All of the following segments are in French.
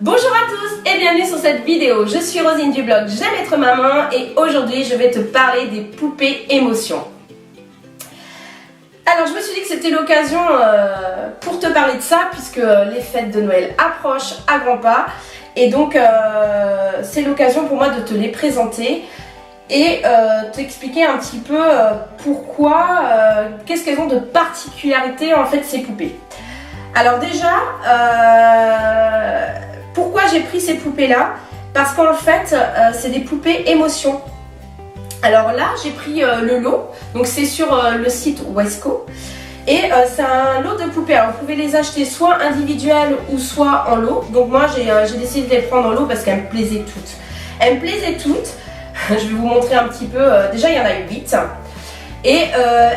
Bonjour à tous et bienvenue sur cette vidéo. Je suis Rosine du blog J'aime être maman et aujourd'hui je vais te parler des poupées émotions. Alors je me suis dit que c'était l'occasion pour te parler de ça puisque les fêtes de Noël approchent à grands pas et donc c'est l'occasion pour moi de te les présenter et t'expliquer un petit peu pourquoi, qu'est-ce qu'elles ont de particularité en fait ces poupées. Alors déjà, pourquoi j'ai pris ces poupées là? Parce qu'en fait c'est des poupées émotions. Alors là j'ai pris le lot, donc c'est sur le site Wesco et c'est un lot de poupées. Alors vous pouvez les acheter soit individuelles ou soit en lot. Donc moi j'ai décidé de les prendre en lot parce qu'elles me plaisaient toutes. Elles me plaisaient toutes, je vais vous montrer un petit peu, déjà il y en a 8. Et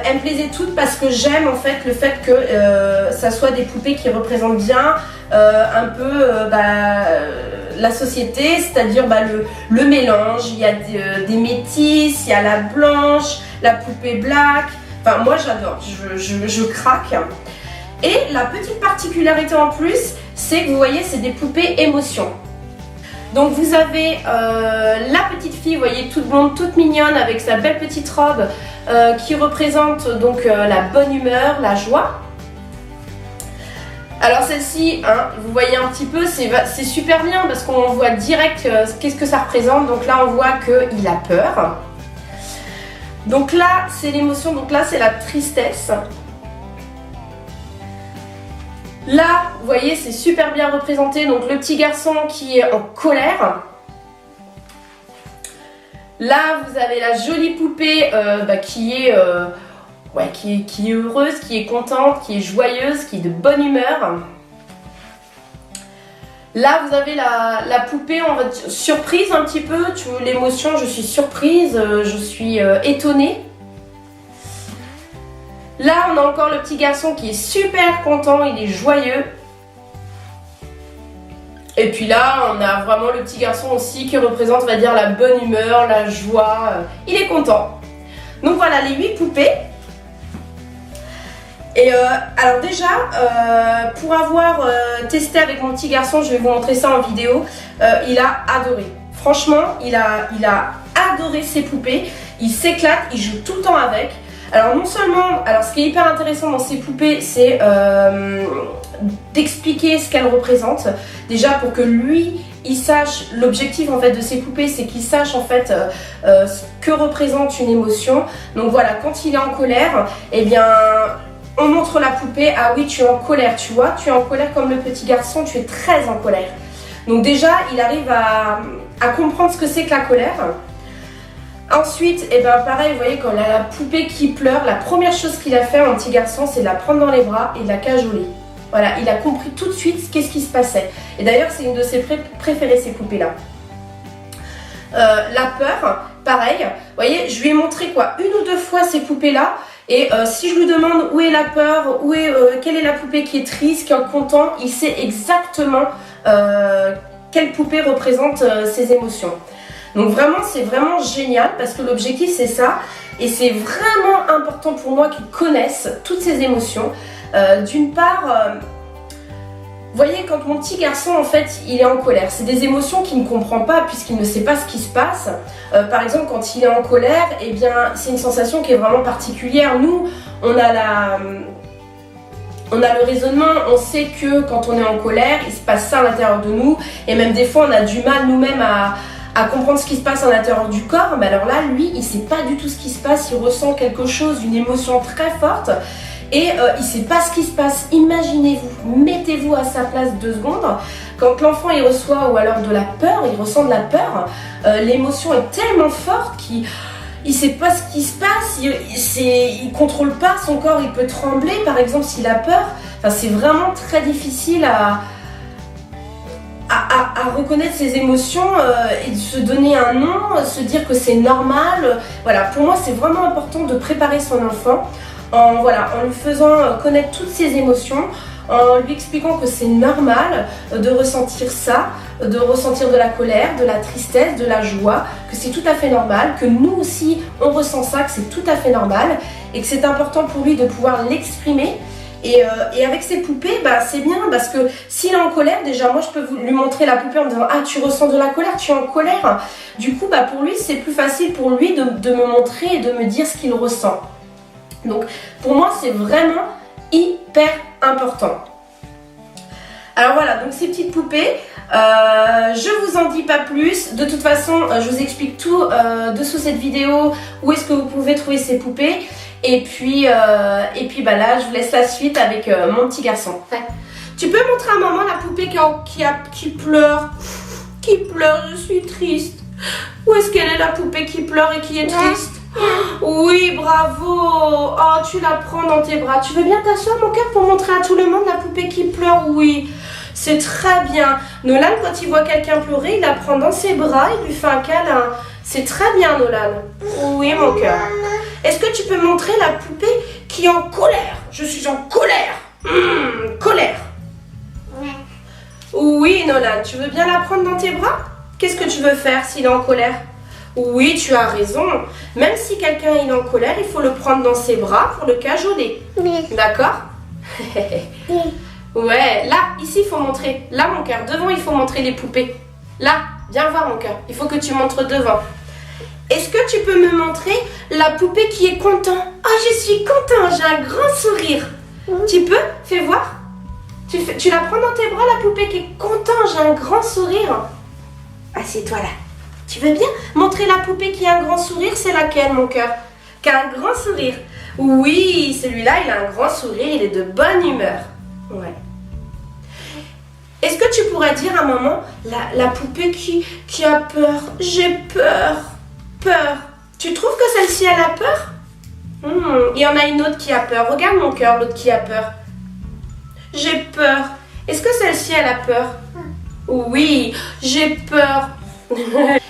elles me plaisaient toutes parce que j'aime en fait le fait que ça soit des poupées qui représentent bien un peu la société, c'est-à-dire le mélange. Il y a des métisses, il y a la blanche, la poupée black. Enfin moi j'adore, je craque. Et la petite particularité en plus, c'est que vous voyez c'est des poupées émotions. Donc vous avez la petite fille, vous voyez, toute blonde, toute mignonne avec sa belle petite robe qui représente donc la bonne humeur, la joie. Alors celle-ci, hein, vous voyez un petit peu, c'est super bien parce qu'on voit direct qu'est-ce que ça représente. Donc là on voit qu'il a peur. Donc là c'est l'émotion, donc là c'est la tristesse. Là, vous voyez, c'est super bien représenté, donc le petit garçon qui est en colère. Là, vous avez la jolie poupée qui est heureuse, qui est contente, qui est joyeuse, qui est de bonne humeur. Là, vous avez la poupée en fait, surprise un petit peu, l'émotion, je suis surprise, je suis étonnée. Là, on a encore le petit garçon qui est super content, il est joyeux. Et puis là, on a vraiment le petit garçon aussi qui représente, on va dire, la bonne humeur, la joie. Il est content. Donc voilà, les 8 poupées. Et alors déjà, pour avoir testé avec mon petit garçon, je vais vous montrer ça en vidéo, il a adoré. Franchement, il a adoré ces poupées. Il s'éclate, il joue tout le temps avec. Alors non seulement, alors ce qui est hyper intéressant dans ces poupées, c'est d'expliquer ce qu'elles représentent. Déjà pour que lui, il sache, l'objectif en fait de ces poupées, c'est qu'il sache en fait ce que représente une émotion. Donc voilà, quand il est en colère, eh bien on montre la poupée, ah oui tu es en colère, tu vois, tu es en colère comme le petit garçon, tu es très en colère. Donc déjà, il arrive à comprendre ce que c'est que la colère. Ensuite, et pareil, vous voyez, quand on a la poupée qui pleure, la première chose qu'il a fait, mon petit garçon, c'est de la prendre dans les bras et de la cajoler. Voilà, il a compris tout de suite qu'est-ce qui se passait. Et d'ailleurs, c'est une de ses préférées, ces poupées-là. La peur, pareil. Vous voyez, je lui ai montré quoi, 1 ou 2 fois ces poupées-là. Et si je lui demande où est la peur, quelle est la poupée qui est triste, qui est content, il sait exactement quelle poupée représente ses émotions. Donc vraiment, c'est vraiment génial parce que l'objectif c'est ça et c'est vraiment important pour moi qu'ils connaissent toutes ces émotions. D'une part, vous voyez, quand mon petit garçon en fait il est en colère, c'est des émotions qu'il ne comprend pas puisqu'il ne sait pas ce qui se passe. Par exemple, quand il est en colère, eh bien c'est une sensation qui est vraiment particulière. Nous, on a le raisonnement, on sait que quand on est en colère, il se passe ça à l'intérieur de nous et même des fois on a du mal nous-mêmes à comprendre ce qui se passe à l'intérieur du corps. Mais alors là, lui, il ne sait pas du tout ce qui se passe, il ressent quelque chose, une émotion très forte et il ne sait pas ce qui se passe. Imaginez-vous, mettez-vous à sa place 2 secondes. Quand l'enfant il reçoit ou alors de la peur, il ressent de la peur, l'émotion est tellement forte qu'il ne sait pas ce qui se passe, il ne contrôle pas son corps, il peut trembler par exemple s'il a peur. Enfin, c'est vraiment très difficile à reconnaître ses émotions et de se donner un nom, se dire que c'est normal. Voilà, pour moi c'est vraiment important de préparer son enfant en lui faisant connaître toutes ses émotions, en lui expliquant que c'est normal de ressentir ça, de ressentir de la colère, de la tristesse, de la joie, que c'est tout à fait normal, que nous aussi on ressent ça, que c'est tout à fait normal et que c'est important pour lui de pouvoir l'exprimer Et avec ces poupées, bah, c'est bien parce que s'il est en colère, déjà moi je peux lui montrer la poupée en me disant ah tu ressens de la colère, tu es en colère. Du coup bah, pour lui c'est plus facile pour lui de me montrer et de me dire ce qu'il ressent. Donc pour moi c'est vraiment hyper important. Alors voilà, donc ces petites poupées, je vous en dis pas plus. De toute façon, je vous explique tout dessous cette vidéo, où est-ce que vous pouvez trouver ces poupées. Et puis bah là, je vous laisse la suite avec mon petit garçon. Ouais. Tu peux montrer à maman la poupée qui pleure? Qui pleure, je suis triste. Où est-ce qu'elle est la poupée qui pleure et qui est triste? Oui, bravo. Oh, tu la prends dans tes bras. Tu veux bien t'asseoir, mon cœur, pour montrer à tout le monde la poupée qui pleure? Oui, c'est très bien. Nolan, quand il voit quelqu'un pleurer, il la prend dans ses bras, il lui fait un câlin. C'est très bien, Nolan. Oui, mon cœur. Est-ce que tu peux montrer la poupée qui est en colère? Je suis en colère. Colère. Oui, Nolan, tu veux bien la prendre dans tes bras? Qu'est-ce que tu veux faire s'il est en colère? Oui, tu as raison. Même si quelqu'un est en colère, il faut le prendre dans ses bras pour le cajoler. Oui. D'accord? Oui. Ouais, là, ici, il faut montrer. Là, mon cœur, devant, il faut montrer les poupées. Là, viens voir, mon cœur. Il faut que tu montres devant. Est-ce que tu peux me montrer la poupée qui est content? Ah, je suis content, j'ai un grand sourire. Tu peux? Fais voir. Tu la prends dans tes bras, la poupée qui est content, j'ai un grand sourire. Assieds-toi là. Tu veux bien montrer la poupée qui a un grand sourire? C'est laquelle, mon cœur? Qui a un grand sourire. Oui, celui-là, il a un grand sourire, il est de bonne humeur. Ouais. Est-ce que tu pourrais dire à maman, la poupée qui a peur? J'ai peur. Peur. Tu trouves que celle-ci, elle a peur? Il y en a une autre qui a peur. Regarde, mon cœur, l'autre qui a peur. J'ai peur. Est-ce que celle-ci, elle a peur? Oui, j'ai peur.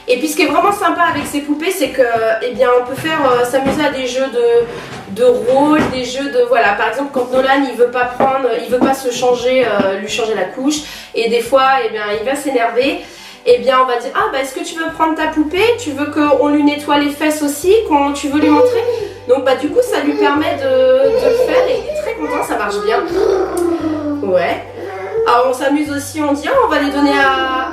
Et puis ce qui est vraiment sympa avec ces poupées, c'est que eh bien, on peut faire s'amuser à des jeux de rôle, des jeux de voilà. Par exemple, quand Nolan il veut pas se changer, lui changer la couche, et des fois eh bien il va s'énerver. Eh bien on va dire ah bah est-ce que tu veux prendre ta poupée? Tu veux qu'on lui nettoie les fesses aussi? Tu veux lui montrer? Donc bah du coup ça lui permet de le faire et il est très content, ça marche bien. Ouais. Alors on s'amuse aussi, on dit ah on va les donner à...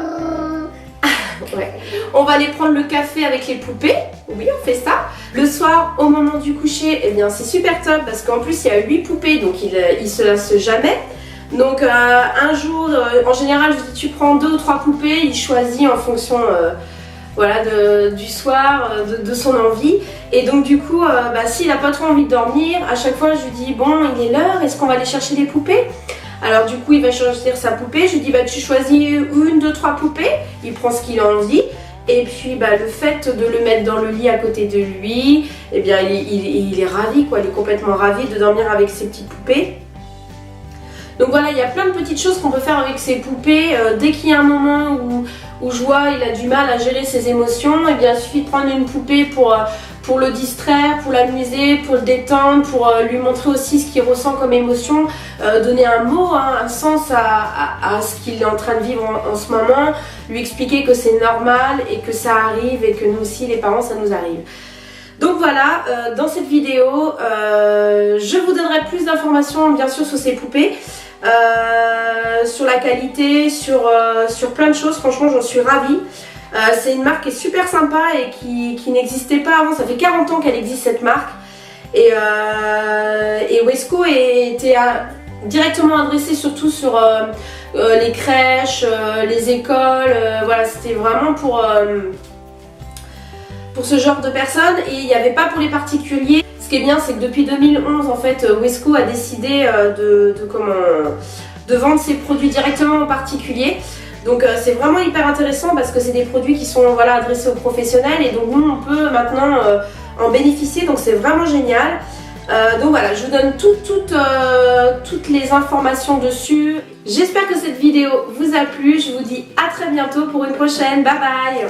Ouais. On va aller prendre le café avec les poupées. Oui, on fait ça. Le soir, au moment du coucher, eh bien c'est super top parce qu'en plus il y a 8 poupées, donc il se lasse jamais. Donc un jour, en général, je dis tu prends 2 ou 3 poupées, il choisit en fonction voilà, du soir, de son envie. Et donc du coup, bah, s'il n'a pas trop envie de dormir, à chaque fois je lui dis bon, il est l'heure, est-ce qu'on va aller chercher des poupées? Alors du coup il va choisir sa poupée, je lui dis bah tu choisis 1, 2, 3 poupées, il prend ce qu'il a envie. Et puis bah, le fait de le mettre dans le lit à côté de lui, eh bien il est ravi quoi, il est complètement ravi de dormir avec ses petites poupées. Donc voilà, il y a plein de petites choses qu'on peut faire avec ces poupées. Dès qu'il y a un moment où je vois il a du mal à gérer ses émotions, eh bien il suffit de prendre une poupée pour le distraire, pour l'amuser, pour le détendre, pour lui montrer aussi ce qu'il ressent comme émotion, donner un mot, hein, un sens à ce qu'il est en train de vivre en ce moment, lui expliquer que c'est normal et que ça arrive et que nous aussi les parents ça nous arrive. Donc voilà, dans cette vidéo, je vous donnerai plus d'informations bien sûr sur ces poupées, sur la qualité, sur plein de choses, franchement j'en suis ravie. C'est une marque qui est super sympa et qui n'existait pas avant, ça fait 40 ans qu'elle existe cette marque. Et Wesco était directement adressé surtout sur les crèches, les écoles, voilà c'était vraiment pour ce genre de personnes et il n'y avait pas pour les particuliers. Ce qui est bien c'est que depuis 2011 en fait Wesco a décidé de vendre ses produits directement aux particuliers. Donc c'est vraiment hyper intéressant parce que c'est des produits qui sont voilà, adressés aux professionnels et donc nous on peut maintenant en bénéficier, donc c'est vraiment génial. Donc voilà, je vous donne toutes les informations dessus. J'espère que cette vidéo vous a plu, je vous dis à très bientôt pour une prochaine, bye bye.